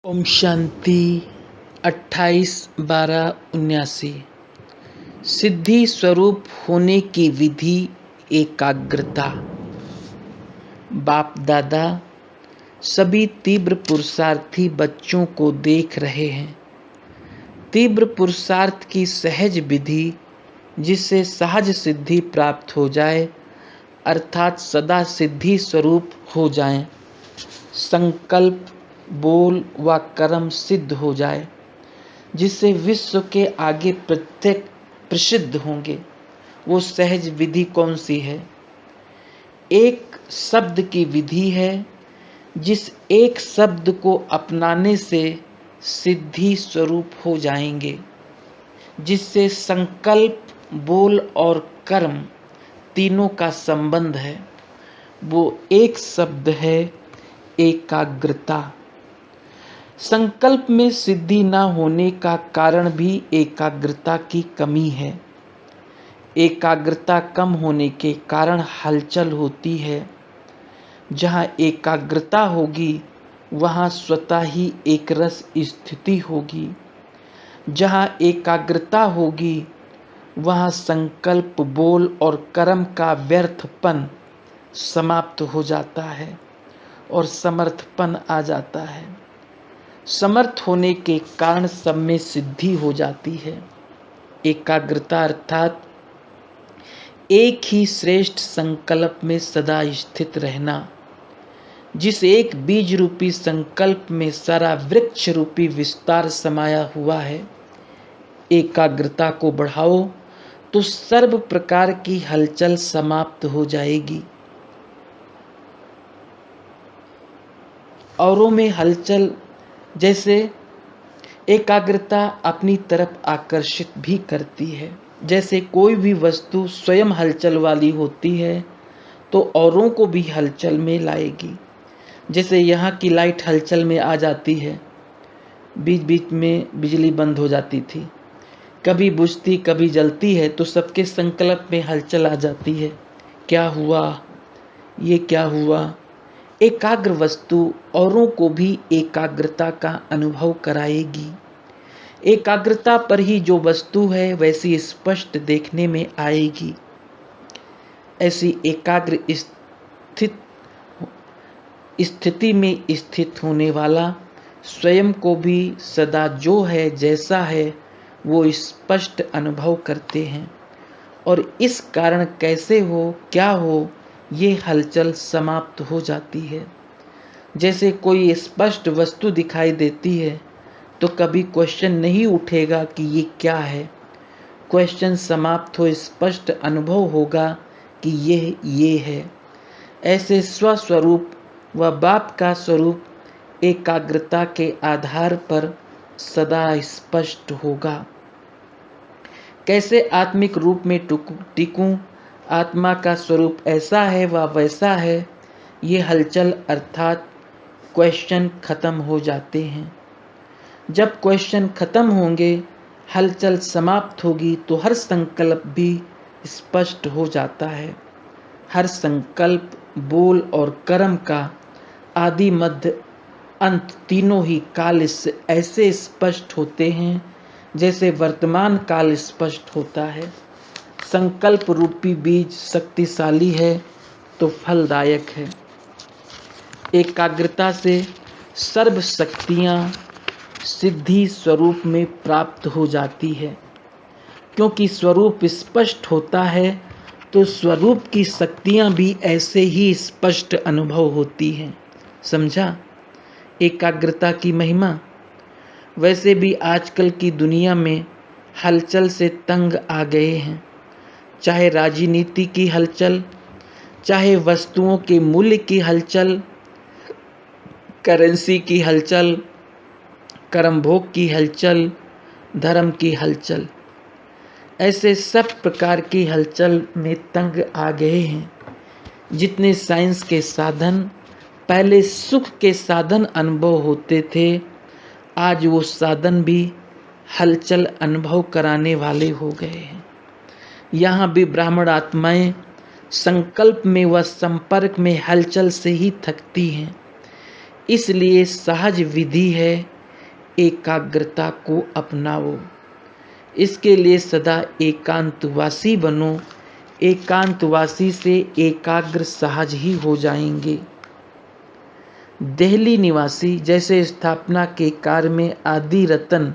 ओम शांति 28/12/79। सिद्धि स्वरूप होने की विधि एकाग्रता। बाप दादा सभी तीव्र पुरुषार्थी बच्चों को देख रहे हैं। तीव्र पुरुषार्थ की सहज विधि जिससे सहज सिद्धि प्राप्त हो जाए, अर्थात सदा सिद्धि स्वरूप हो जाएं, संकल्प बोल व कर्म सिद्ध हो जाए, जिससे विश्व के आगे प्रत्येक प्रसिद्ध होंगे। वो सहज विधि कौन सी है? एक शब्द की विधि है, जिस एक शब्द को अपनाने से सिद्धि स्वरूप हो जाएंगे, जिससे संकल्प बोल और कर्म तीनों का संबंध है। वो एक शब्द है एकाग्रता। संकल्प में सिद्धि न होने का कारण भी एकाग्रता की कमी है। एकाग्रता कम होने के कारण हलचल होती है। जहाँ एकाग्रता होगी वहाँ स्वतः ही एकरस स्थिति होगी। जहाँ एकाग्रता होगी वहाँ संकल्प बोल और कर्म का व्यर्थपन समाप्त हो जाता है और समर्थपन आ जाता है। समर्थ होने के कारण सब में सिद्धि हो जाती है। एकाग्रता अर्थात एक ही श्रेष्ठ संकल्प में सदा स्थित रहना। जिस एक बीज रूपी संकल्प में सारा वृक्ष रूपी विस्तार समाया हुआ है। एकाग्रता को बढ़ाओ तो सर्व प्रकार की हलचल समाप्त हो जाएगी। औरों में हलचल, जैसे एकाग्रता अपनी तरफ आकर्षित भी करती है। जैसे कोई भी वस्तु स्वयं हलचल वाली होती है तो औरों को भी हलचल में लाएगी। जैसे यहाँ की लाइट हलचल में आ जाती है, बीच बीच में बिजली बंद हो जाती थी, कभी बुझती कभी जलती है, तो सबके संकल्प में हलचल आ जाती है। क्या हुआ, ये क्या हुआ? एकाग्र वस्तु औरों को भी एकाग्रता का अनुभव कराएगी। एकाग्रता पर ही जो वस्तु है वैसी स्पष्ट देखने में आएगी। ऐसी एकाग्र स्थिति में स्थित होने वाला स्वयं को भी सदा जो है जैसा है वो स्पष्ट अनुभव करते हैं। और इस कारण कैसे हो क्या हो ये हलचल समाप्त हो जाती है। जैसे कोई स्पष्ट वस्तु दिखाई देती है तो कभी क्वेश्चन नहीं उठेगा कि ये क्या है। क्वेश्चन समाप्त हो स्पष्ट अनुभव होगा कि ये है। ऐसे स्वस्वरूप व बाप का स्वरूप एकाग्रता के आधार पर सदा स्पष्ट होगा। कैसे आत्मिक रूप में टिकूं, आत्मा का स्वरूप ऐसा है व वैसा है, ये हलचल अर्थात क्वेश्चन खत्म हो जाते हैं। जब क्वेश्चन खत्म होंगे, हलचल समाप्त होगी तो हर संकल्प भी स्पष्ट हो जाता है। हर संकल्प बोल और कर्म का आदि मध्य अंत तीनों ही काल ऐसे स्पष्ट होते हैं जैसे वर्तमान काल स्पष्ट होता है। संकल्प रूपी बीज शक्तिशाली है तो फलदायक है। एकाग्रता से सर्व शक्तियाँ सिद्धि स्वरूप में प्राप्त हो जाती है। क्योंकि स्वरूप स्पष्ट होता है तो स्वरूप की शक्तियाँ भी ऐसे ही स्पष्ट अनुभव होती हैं। समझा एकाग्रता की महिमा? वैसे भी आजकल की दुनिया में हलचल से तंग आ गए हैं। चाहे राजनीति की हलचल, चाहे वस्तुओं के मूल्य की हलचल, करेंसी की हलचल, कर्म भोग की हलचल, धर्म की हलचल, ऐसे सब प्रकार की हलचल में तंग आ गए हैं। जितने साइंस के साधन पहले सुख के साधन अनुभव होते थे, आज वो साधन भी हलचल अनुभव कराने वाले हो गए हैं। यहाँ भी ब्राह्मण आत्माएं संकल्प में व संपर्क में हलचल से ही थकती हैं। इसलिए सहज विधि है, एकाग्रता को अपनाओ। इसके लिए सदा एकांतवासी बनो। एकांतवासी से एकाग्र सहज ही हो जाएंगे। दिल्ली निवासी जैसे स्थापना के कार्य में आदि रतन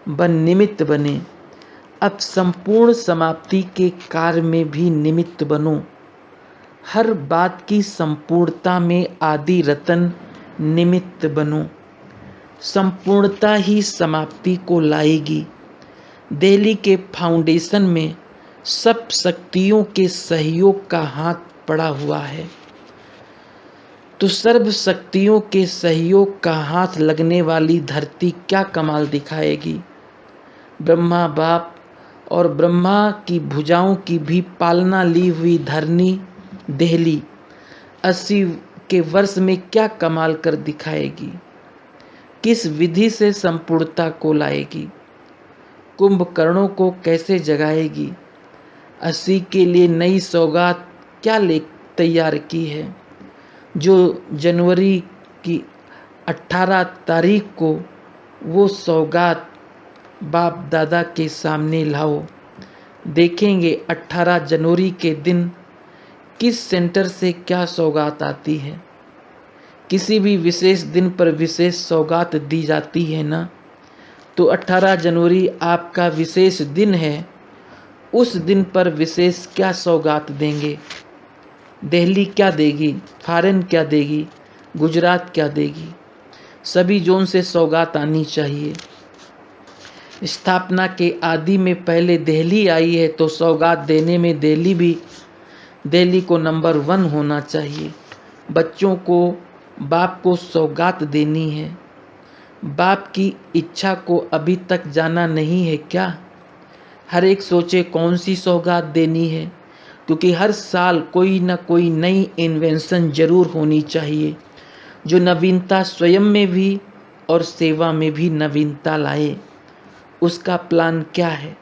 बन निमित्त बने, अब संपूर्ण समाप्ति के कार्य में भी निमित्त बनो। हर बात की संपूर्णता में आदि रतन निमित्त बनो। संपूर्णता ही समाप्ति को लाएगी। दिल्ली के फाउंडेशन में सब शक्तियों के सहयोग का हाथ पड़ा हुआ है, तो सर्व शक्तियों के सहयोग का हाथ लगने वाली धरती क्या कमाल दिखाएगी। ब्रह्मा बाप और ब्रह्मा की भुजाओं की भी पालना ली हुई धरनी दिल्ली 80 के वर्ष में क्या कमाल कर दिखाएगी। किस विधि से संपूर्णता को लाएगी। कुंभकर्णों को कैसे जगाएगी। 80 के लिए नई सौगात क्या ले तैयार की है, जो जनवरी की 18 तारीख को वो सौगात बाप दादा के सामने लाओ। देखेंगे 18 जनवरी के दिन किस सेंटर से क्या सौगात आती है। किसी भी विशेष दिन पर विशेष सौगात दी जाती है ना, तो 18 जनवरी आपका विशेष दिन है, उस दिन पर विशेष क्या सौगात देंगे। दिल्ली क्या देगी, फॉरेन क्या देगी, गुजरात क्या देगी। सभी जोन से सौगात आनी चाहिए। स्थापना के आदि में पहले दिल्ली आई है, तो सौगात देने में दिल्ली को नंबर 1 होना चाहिए। बच्चों को बाप को सौगात देनी है। बाप की इच्छा को अभी तक जाना नहीं है क्या। हर एक सोचे कौन सी सौगात देनी है, क्योंकि हर साल कोई ना कोई नई इन्वेंशन जरूर होनी चाहिए, जो नवीनता स्वयं में भी और सेवा में भी नवीनता लाए। उसका प्लान क्या है।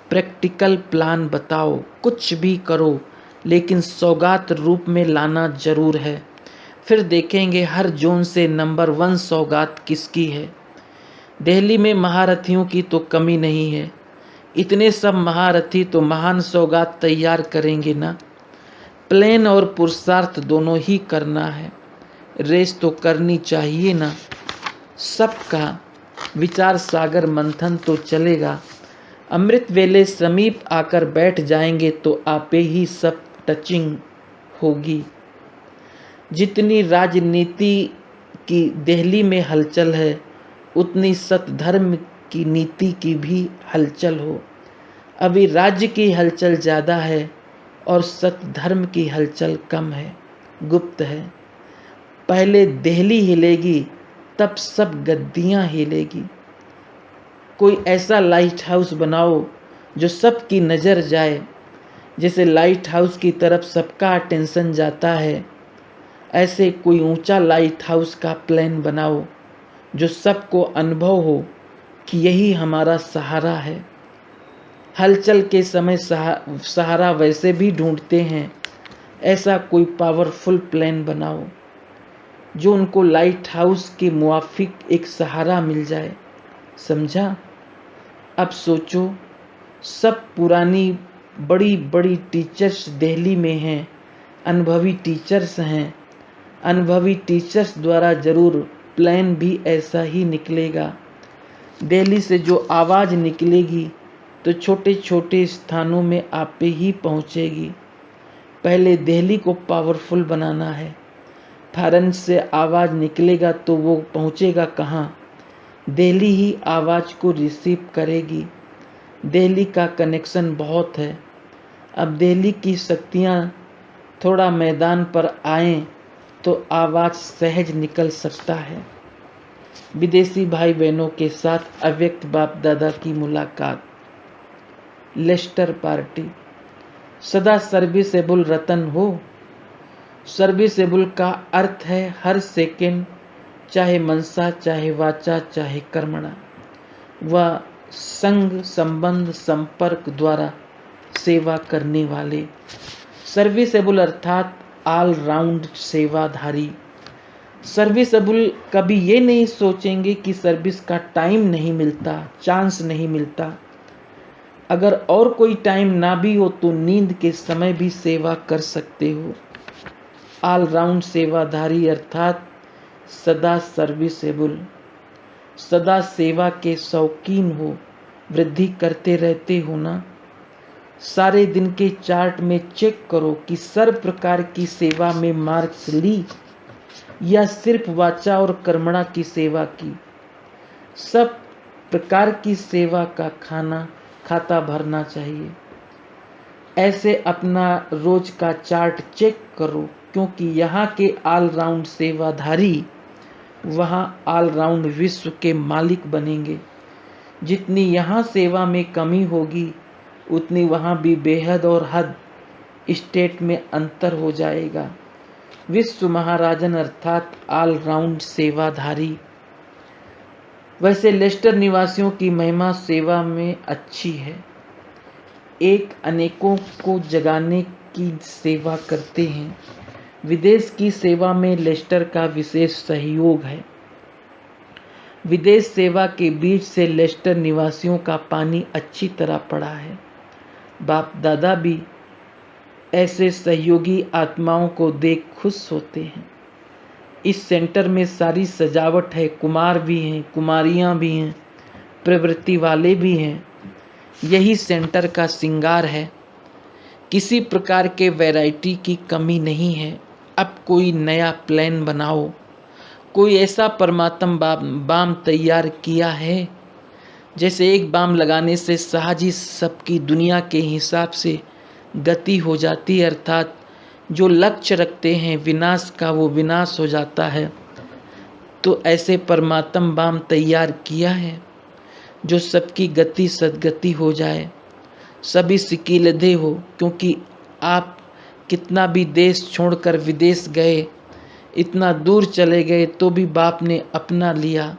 प्रैक्टिकल प्लान बताओ। कुछ भी करो, लेकिन सौगात रूप में लाना जरूर है। फिर देखेंगे हर जोन से नंबर 1 सौगात किसकी है। दिल्ली में महारथियों की तो कमी नहीं है। इतने सब महारथी तो महान सौगात तैयार करेंगे ना। प्लान और पुरुषार्थ दोनों ही करना है। रेस तो करनी चाहिए ना। सबका विचार सागर मंथन तो चलेगा। अमृत वेले समीप आकर बैठ जाएंगे तो आपे ही सब टचिंग होगी। जितनी राजनीति की दिल्ली में हलचल है, उतनी सतधर्म की नीति की भी हलचल हो। अभी राज्य की हलचल ज़्यादा है और सतधर्म की हलचल कम है, गुप्त है। पहले दिल्ली हिलेगी, तब सब गद्दियाँ हिलेगी। कोई ऐसा लाइट हाउस बनाओ जो सबकी नज़र जाए। जैसे लाइट हाउस की तरफ सबका अटेंशन जाता है, ऐसे कोई ऊंचा लाइट हाउस का प्लान बनाओ, जो सबको अनुभव हो कि यही हमारा सहारा है। हलचल के समय सहारा वैसे भी ढूंढते हैं। ऐसा कोई पावरफुल प्लान बनाओ जो उनको लाइट हाउस के मुआफिक एक सहारा मिल जाए। समझा। अब सोचो, सब पुरानी बड़ी बड़ी टीचर्स दिल्ली में हैं, अनुभवी टीचर्स हैं। अनुभवी टीचर्स द्वारा जरूर प्लान भी ऐसा ही निकलेगा। दिल्ली से जो आवाज़ निकलेगी तो छोटे छोटे स्थानों में आप पे ही पहुंचेगी। पहले दिल्ली को पावरफुल बनाना है। फॉरेन से आवाज़ निकलेगा तो वो पहुंचेगा कहाँ। दिल्ली ही आवाज़ को रिसीव करेगी। दिल्ली का कनेक्शन बहुत है। अब दिल्ली की शक्तियाँ थोड़ा मैदान पर आएं तो आवाज़ सहज निकल सकता है। विदेशी भाई बहनों के साथ अव्यक्त बाप दादा की मुलाकात। लेस्टर पार्टी। सदा सर्विसेबल रतन हो। सर्विसेबल का अर्थ है हर सेकंड, चाहे मनसा चाहे वाचा चाहे कर्मणा, वह संग संबंध संपर्क द्वारा सेवा करने वाले। सर्विसेबल अर्थात ऑल राउंड सेवाधारी। सर्विसेबल कभी ये नहीं सोचेंगे कि सर्विस का टाइम नहीं मिलता, चांस नहीं मिलता। अगर और कोई टाइम ना भी हो तो नींद के समय भी सेवा कर सकते हो। ऑलराउंड सेवाधारी अर्थात सदा सर्विसेबल, सदा सेवा के शौकीन हो, वृद्धि करते रहते हो ना। सारे दिन के चार्ट में चेक करो कि सर्व प्रकार की सेवा में मार्क्स ली या सिर्फ वाचा और कर्मणा की सेवा की। सब प्रकार की सेवा का खाता भरना चाहिए। ऐसे अपना रोज का चार्ट चेक करो, क्योंकि यहाँ के ऑलराउंड सेवाधारी वहाँ ऑलराउंड विश्व के मालिक बनेंगे। जितनी यहाँ सेवा में कमी होगी उतनी वहाँ भी बेहद और हद स्टेट में अंतर हो जाएगा। विश्व महाराजन अर्थात ऑलराउंड सेवाधारी। वैसे लेस्टर निवासियों की महिमा सेवा में अच्छी है। एक अनेकों को जगाने की सेवा करते हैं। विदेश की सेवा में लेस्टर का विशेष सहयोग है। विदेश सेवा के बीच से लेस्टर निवासियों का पानी अच्छी तरह पड़ा है। बाप दादा भी ऐसे सहयोगी आत्माओं को देख खुश होते हैं। इस सेंटर में सारी सजावट है। कुमार भी हैं, कुमारियां भी हैं, प्रवृत्ति वाले भी हैं। यही सेंटर का श्रृंगार है। किसी प्रकार के वैरायटी की कमी नहीं है। अब कोई नया प्लान बनाओ। कोई ऐसा परमात्मा बाम तैयार किया है जैसे एक बाम लगाने से सहज ही सबकी दुनिया के हिसाब से गति हो जाती है, अर्थात जो लक्ष्य रखते हैं विनाश का वो विनाश हो जाता है। तो ऐसे परमात्मा बाम तैयार किया है जो सबकी गति सदगति हो जाए, सभी सिकीलधे हो। क्योंकि आप कितना भी देश छोड़कर विदेश गए, इतना दूर चले गए तो भी बाप ने अपना लिया।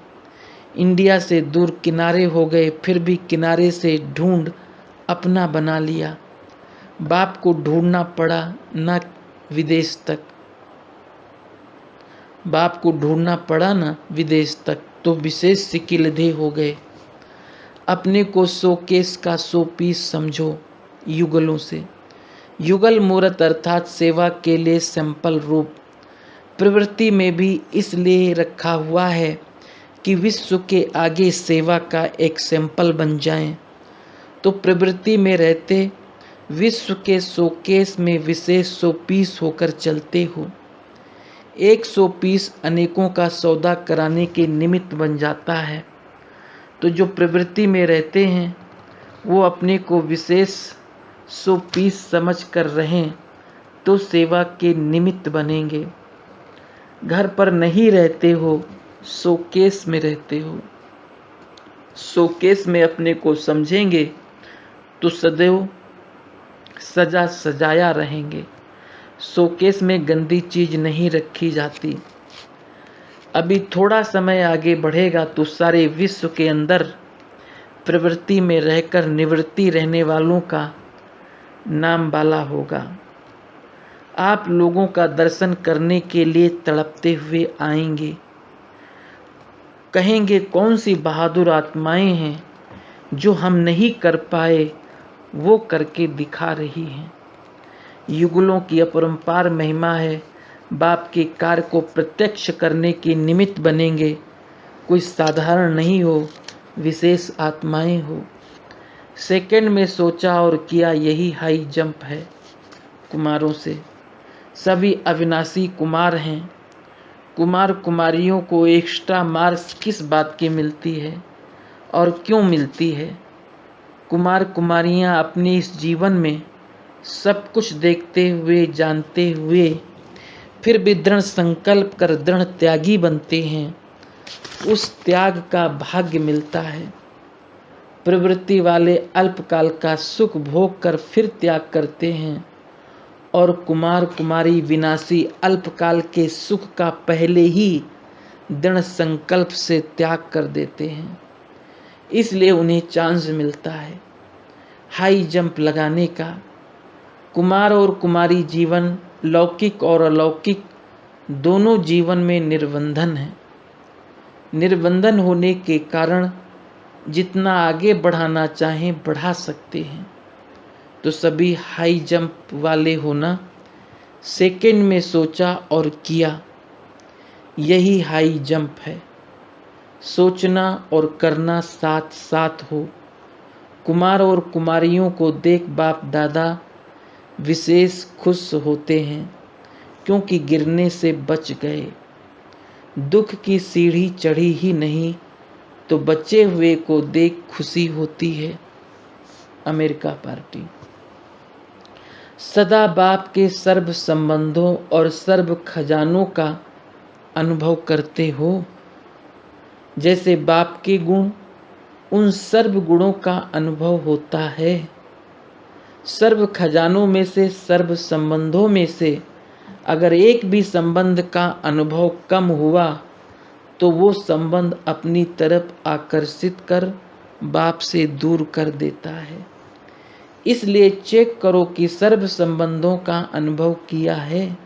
इंडिया से दूर किनारे हो गए फिर भी किनारे से ढूंढ अपना बना लिया। बाप को ढूंढना पड़ा ना विदेश तक, बाप को ढूंढना पड़ा ना विदेश तक, तो विशेष सिकिलधे हो गए। अपने को शोकेस का 100 पीस समझो युगलों से। युगल मूर्त अर्थात सेवा के लिए सैंपल रूप प्रवृत्ति में भी इसलिए रखा हुआ है कि विश्व के आगे सेवा का एक सैंपल बन जाएं। तो प्रवृत्ति में रहते विश्व के शोकेस में विशेष 100 पीस होकर चलते हो। 100 पीस अनेकों का सौदा कराने के निमित्त बन जाता है। तो जो प्रवृत्ति में रहते हैं वो अपने को विशेष 100 पीस समझ कर रहें तो सेवा के निमित्त बनेंगे। घर पर नहीं रहते हो, शोकेस में रहते हो। शोकेस में अपने को समझेंगे तो सदैव सजा सजाया रहेंगे। शोकेस में गंदी चीज नहीं रखी जाती। अभी थोड़ा समय आगे बढ़ेगा तो सारे विश्व के अंदर प्रवृत्ति में रहकर निवृत्ति रहने वालों का नाम बाला होगा। आप लोगों का दर्शन करने के लिए तड़पते हुए आएंगे। कहेंगे कौन सी बहादुर आत्माएं हैं जो हम नहीं कर पाए वो करके दिखा रही हैं। युगलों की अपरंपार महिमा है। बाप के कार्य को प्रत्यक्ष करने के निमित्त बनेंगे। कोई साधारण नहीं हो, विशेष आत्माएं हो। सेकंड में सोचा और किया, यही हाई जंप है कुमारों से। सभी अविनाशी कुमार हैं। कुमार कुमारियों को एक्स्ट्रा मार्क्स किस बात की मिलती है और क्यों मिलती है? कुमार कुमारियां अपने इस जीवन में सब कुछ देखते हुए जानते हुए फिर भी दृढ़ संकल्प कर दृढ़ त्यागी बनते हैं। उस त्याग का भाग्य मिलता है। प्रवृत्ति वाले अल्पकाल का सुख भोग कर फिर त्याग करते हैं और कुमार कुमारी विनाशी अल्पकाल के सुख का पहले ही दृढ़ संकल्प से त्याग कर देते हैं। इसलिए उन्हें चांस मिलता है हाई जंप लगाने का। कुमार और कुमारी जीवन लौकिक और अलौकिक दोनों जीवन में निर्बंधन है। निर्बंधन होने के कारण जितना आगे बढ़ाना चाहें बढ़ा सकते हैं। तो सभी हाई जंप वाले होना, सेकंड में सोचा और किया, यही हाई जंप है। सोचना और करना साथ साथ हो। कुमार और कुमारियों को देख बाप दादा विशेष खुश होते हैं, क्योंकि गिरने से बच गए। दुख की सीढ़ी चढ़ी ही नहीं तो बचे हुए को देख खुशी होती है। America party. सदा बाप के सर्व संबंधों और सर्व खजानों का अनुभव करते हो। जैसे बाप के गुण, उन सर्व गुणों का अनुभव होता है। सर्व खजानों में से, सर्व संबंधों में से अगर एक भी संबंध का अनुभव कम हुआ तो वो संबंध अपनी तरफ आकर्षित कर बाप से दूर कर देता है। इसलिए चेक करो कि सर्व संबंधों का अनुभव किया है।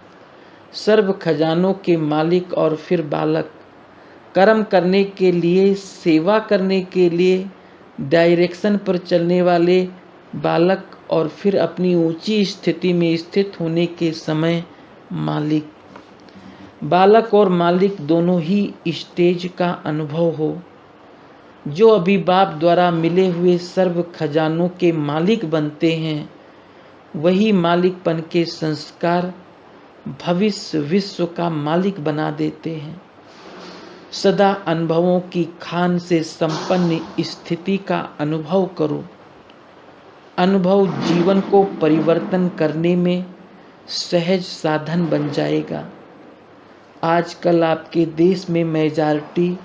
सर्व खजानों के मालिक और फिर बालक, कर्म करने के लिए, सेवा करने के लिए डायरेक्शन पर चलने वाले बालक और फिर अपनी ऊंची स्थिति में स्थित होने के समय मालिक। बालक और मालिक दोनों ही स्टेज का अनुभव हो। जो अभी बाप द्वारा मिले हुए सर्व खजानों के मालिक बनते हैं, वही मालिकपन के संस्कार भविष्य विश्व का मालिक बना देते हैं। सदा अनुभवों की खान से संपन्न स्थिति का अनुभव करो। अनुभव जीवन को परिवर्तन करने में सहज साधन बन जाएगा। आजकल आपके देश में मेजॉरिटी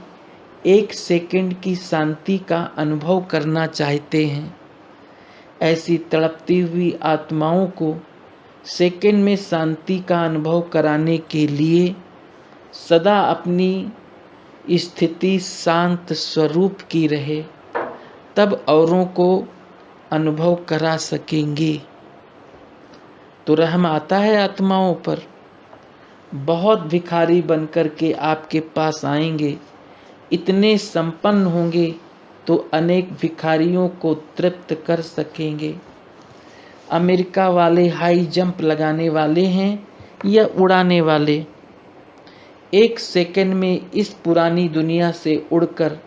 1 सेकंड की शांति का अनुभव करना चाहते हैं। ऐसी तड़पती हुई आत्माओं को सेकंड में शांति का अनुभव कराने के लिए सदा अपनी स्थिति शांत स्वरूप की रहे, तब औरों को अनुभव करा सकेंगे। तो रहम आता है आत्माओं पर। बहुत भिखारी बनकर के आपके पास आएंगे, इतने संपन्न होंगे तो अनेक भिखारियों को तृप्त कर सकेंगे। अमेरिका वाले हाई जंप लगाने वाले हैं या उड़ाने वाले? 1 सेकंड में इस पुरानी दुनिया से उड़कर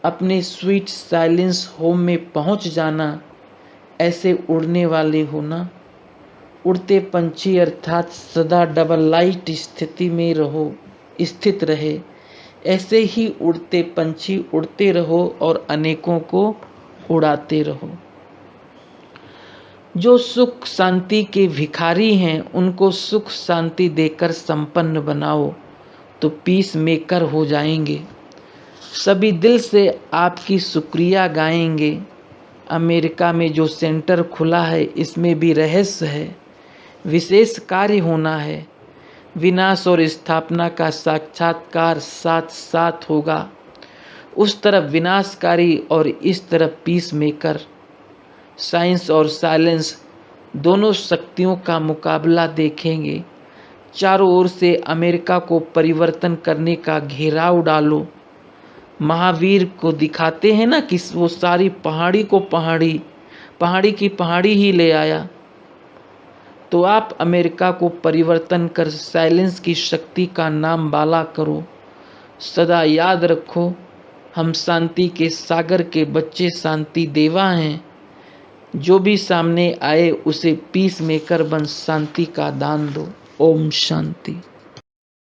अपने स्वीट साइलेंस होम में पहुंच जाना, ऐसे उड़ने वाले होना। उड़ते पंछी अर्थात सदा डबल लाइट स्थिति में स्थित रहे। ऐसे ही उड़ते पंछी उड़ते रहो और अनेकों को उड़ाते रहो। जो सुख शांति के भिखारी हैं, उनको सुख शांति देकर संपन्न बनाओ तो पीस मेकर हो जाएंगे। सभी दिल से आपकी शुक्रिया गाएंगे। अमेरिका में जो सेंटर खुला है, इसमें भी रहस्य है। विशेष कार्य होना है। विनाश और स्थापना का साक्षात्कार साथ साथ होगा। उस तरफ विनाशकारी और इस तरफ पीस मेकर। साइंस और साइलेंस दोनों शक्तियों का मुकाबला देखेंगे। चारों ओर से अमेरिका को परिवर्तन करने का घेराव डालो। महावीर को दिखाते हैं ना कि वो सारी पहाड़ी को पहाड़ी की पहाड़ी ही ले आया। तो आप अमेरिका को परिवर्तन कर साइलेंस की शक्ति का नाम बाला करो। सदा याद रखो, हम शांति के सागर के बच्चे शांति देवा हैं। जो भी सामने आए उसे पीस मेकर बन शांति का दान दो। ओम शांति।